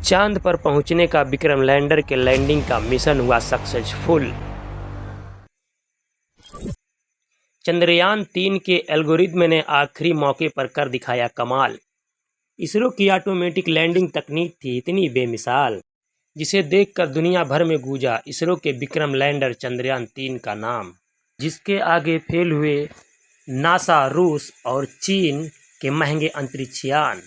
चांद पर पहुंचने का विक्रम लैंडर के लैंडिंग का मिशन हुआ सक्सेसफुल। चंद्रयान-3 के एल्गोरिथ्म ने आखिरी मौके पर कर दिखाया कमाल। इसरो की ऑटोमेटिक लैंडिंग तकनीक थी इतनी बेमिसाल, जिसे देखकर दुनिया भर में गूंजा इसरो के विक्रम लैंडर चंद्रयान-3 का नाम। जिसके आगे फेल हुए नासा, रूस और चीन के महंगे अंतरिक्ष यान।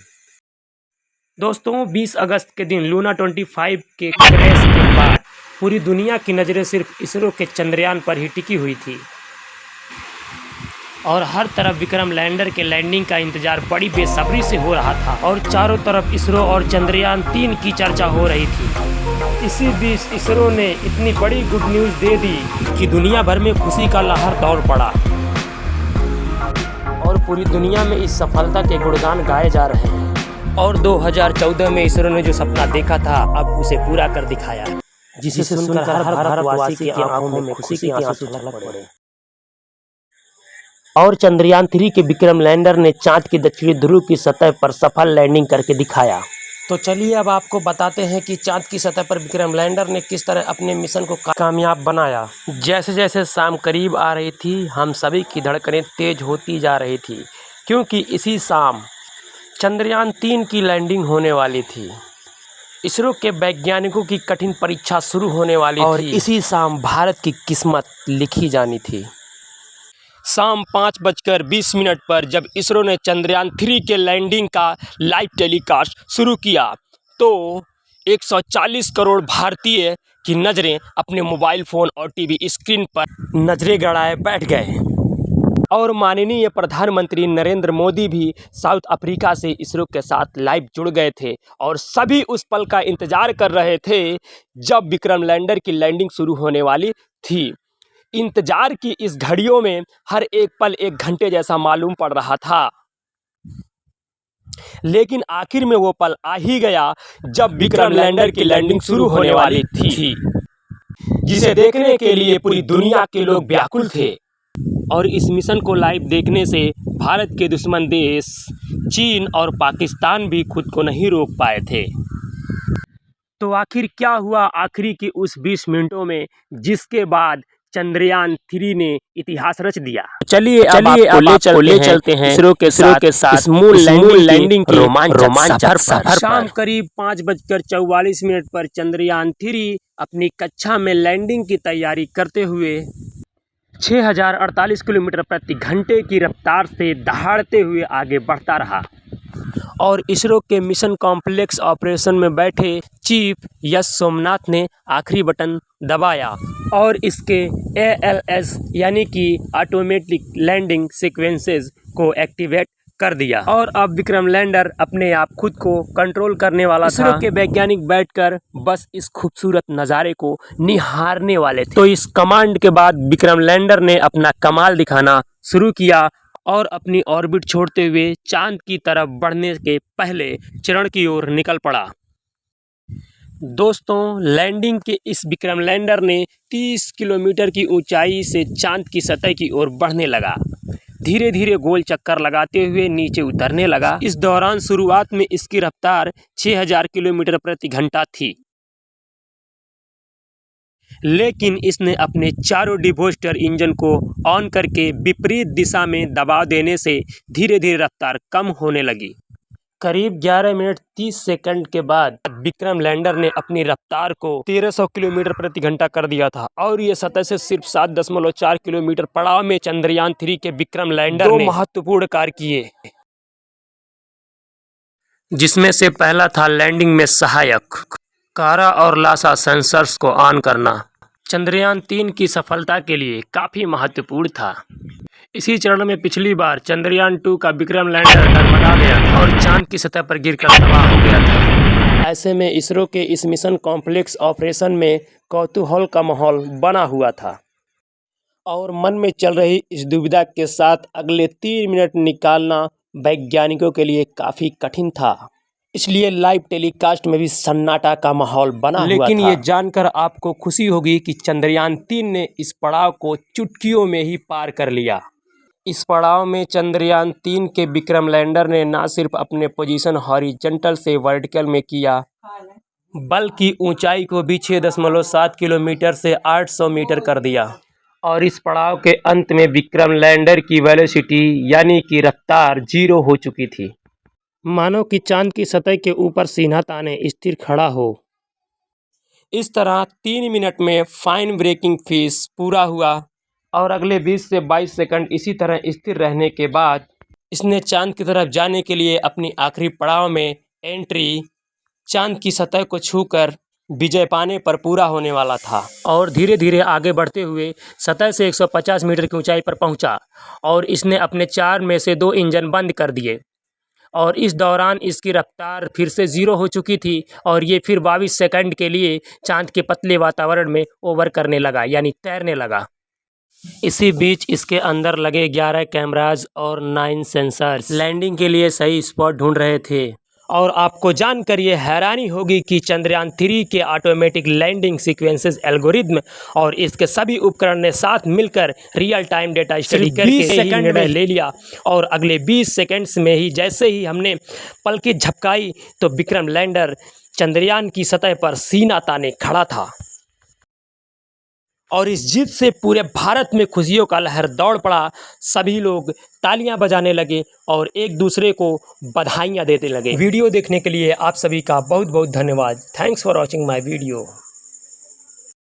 दोस्तों, 20 अगस्त के दिन लूना 25 के क्रैश के बाद पूरी दुनिया की नज़रें सिर्फ इसरो के चंद्रयान पर ही टिकी हुई थी और हर तरफ विक्रम लैंडर के लैंडिंग का इंतजार बड़ी बेसब्री से हो रहा था और चारों तरफ इसरो और चंद्रयान-3 की चर्चा हो रही थी। इसी बीच इसरो ने इतनी बड़ी गुड न्यूज़ दे दी कि दुनिया भर में खुशी का लहर दौड़ पड़ा और पूरी दुनिया में इस सफलता के गुणगान गाए जा रहे हैं। और 2014 में इसरो ने जो सपना देखा था अब उसे पूरा कर दिखाया, जिसे सुनकर हर भारतवासी की आंखों में खुशी के आंसू छलक पड़े। और चंद्रयान-3 के विक्रम लैंडर ने चांद की दक्षिणी ध्रुव की सतह पर सफल लैंडिंग करके दिखाया। तो चलिए अब आपको बताते हैं कि चांद की सतह पर विक्रम लैंडर ने किस तरह अपने मिशन को कामयाब बनाया। जैसे जैसे शाम करीब आ रही थी, हम सभी की धड़कनें तेज होती जा रही थी, क्योंकि इसी शाम चंद्रयान-3 की लैंडिंग होने वाली थी। इसरो के वैज्ञानिकों की कठिन परीक्षा शुरू होने वाली थी और इसी शाम भारत की किस्मत लिखी जानी थी। शाम 5:20 पर जब इसरो ने चंद्रयान-3 के लैंडिंग का लाइव टेलीकास्ट शुरू किया तो 140 करोड़ भारतीय की नज़रें अपने मोबाइल फ़ोन और टीवी स्क्रीन पर नज़रें गड़ाए बैठ गए। और माननीय प्रधानमंत्री नरेंद्र मोदी भी साउथ अफ्रीका से इसरो के साथ लाइव जुड़ गए थे और सभी उस पल का इंतज़ार कर रहे थे जब विक्रम लैंडर की लैंडिंग शुरू होने वाली थी। इंतजार की इस घड़ियों में हर एक पल एक घंटे जैसा मालूम पड़ रहा था, लेकिन आखिर में वो पल आ ही गया जब विक्रम लैंडर की लैंडिंग शुरू होने वाली थी, जिसे देखने के लिए पूरी दुनिया के लोग व्याकुल थे। और इस मिशन को लाइव देखने से भारत के दुश्मन देश चीन और पाकिस्तान भी खुद को नहीं रोक पाए थे। तो आखिर क्या हुआ आखिरी की उस 20 मिनटों में, जिसके बाद चंद्रयान-3 ने इतिहास रच दिया। चलिए अब आपको ले चलते हैं इसरो के साथ इस मून लैंडिंग के रोमांचक सफर पर। शाम करीब 5:44 पर चंद्रयान-3 अपनी कक्षा में लैंडिंग की तैयारी करते हुए 6048 किलोमीटर प्रति घंटे की रफ्तार से दहाड़ते हुए आगे बढ़ता रहा और इसरो के मिशन कॉम्प्लेक्स ऑपरेशन में बैठे चीफ एस सोमनाथ ने आखिरी बटन दबाया और इसके ALS यानी कि ऑटोमेटिक लैंडिंग सीक्वेंसेस को एक्टिवेट कर दिया और अब विक्रम लैंडर अपने आप खुद को कंट्रोल करने वाला था। इसरो के वैज्ञानिक बैठकर बस इस खूबसूरत नज़ारे को निहारने वाले थे। तो इस कमांड के बाद विक्रम लैंडर ने अपना कमाल दिखाना शुरू किया और अपनी ऑर्बिट छोड़ते हुए चांद की तरफ बढ़ने के पहले चरण की ओर निकल पड़ा। दोस्तों, लैंडिंग के इस विक्रम लैंडर ने 30 किलोमीटर की ऊंचाई से चांद की सतह की ओर बढ़ने लगा, धीरे धीरे गोल चक्कर लगाते हुए नीचे उतरने लगा। इस दौरान शुरुआत में इसकी रफ्तार 6000 किलोमीटर प्रति घंटा थी, लेकिन इसने अपने चारों डिबूस्टर इंजन को ऑन करके विपरीत दिशा में दबाव देने से धीरे धीरे रफ्तार कम होने लगी। करीब 11 मिनट 30 सेकंड के बाद विक्रम लैंडर ने अपनी रफ्तार को 1300 किलोमीटर प्रति घंटा कर दिया था और ये सतह से सिर्फ 7.4 किलोमीटर पड़ाव में चंद्रयान-3 के विक्रम लैंडर ने महत्वपूर्ण कार्य किए, जिसमें से पहला था लैंडिंग में सहायक कारा और लासा सेंसर्स को ऑन करना। चंद्रयान-3 की सफलता के लिए काफ़ी महत्वपूर्ण था। इसी चरण में पिछली बार चंद्रयान-2 का विक्रम लैंडर डगमगा गया था और चांद की सतह पर गिरकर तबाह हो गया था। ऐसे में इसरो के इस मिशन कॉम्प्लेक्स ऑपरेशन में कौतूहल का माहौल बना हुआ था और मन में चल रही इस दुविधा के साथ अगले 3 मिनट निकालना वैज्ञानिकों के लिए काफ़ी कठिन था। इसलिए लाइव टेलीकास्ट में भी सन्नाटा का माहौल बना हुआ था। लेकिन ये जानकर आपको खुशी होगी कि चंद्रयान-3 ने इस पड़ाव को चुटकियों में ही पार कर लिया। इस पड़ाव में चंद्रयान-3 के विक्रम लैंडर ने न सिर्फ अपने पोजीशन हॉरिजॉन्टल से वर्टिकल में किया, बल की ऊंचाई को भी 6.7 किलोमीटर से 800 मीटर कर दिया। और इस पड़ाव के अंत में विक्रम लैंडर की वेलोसिटी यानी कि रफ्तार 0 हो चुकी थी, मानो कि चांद की सतह के ऊपर सीना ताने स्थिर खड़ा हो। इस तरह 3 मिनट में फाइन ब्रेकिंग फेज पूरा हुआ और अगले 20 से 22 सेकंड इसी तरह स्थिर रहने के बाद इसने चांद की तरफ जाने के लिए अपनी आखिरी पड़ाव में एंट्री चांद की सतह को छूकर विजय पाने पर पूरा होने वाला था। और धीरे धीरे आगे बढ़ते हुए सतह से 150 मीटर की ऊंचाई पर पहुंचा और इसने अपने 4 में से 2 इंजन बंद कर दिए और इस दौरान इसकी रफ्तार फिर से 0 हो चुकी थी और ये फिर 22 सेकंड के लिए चांद के पतले वातावरण में ओवर करने लगा यानी तैरने लगा। इसी बीच इसके अंदर लगे 11 कैमराज और 9 सेंसर्स लैंडिंग के लिए सही स्पॉट ढूंढ रहे थे। और आपको जानकर ये हैरानी होगी कि चंद्रयान 3 के ऑटोमेटिक लैंडिंग सीक्वेंसेस एल्गोरिथम और इसके सभी उपकरण ने साथ मिलकर रियल टाइम डेटा स्टडी करके 20 सेकंड में ले लिया। और अगले 20 सेकंड्स में ही जैसे ही हमने पलकें झपकाई तो विक्रम लैंडर चंद्रयान की सतह पर सीना ताने खड़ा था। और इस जीत से पूरे भारत में खुशियों का लहर दौड़ पड़ा। सभी लोग तालियां बजाने लगे और एक दूसरे को बधाइयां देते लगे। वीडियो देखने के लिए आप सभी का बहुत बहुत धन्यवाद। Thanks for watching my video.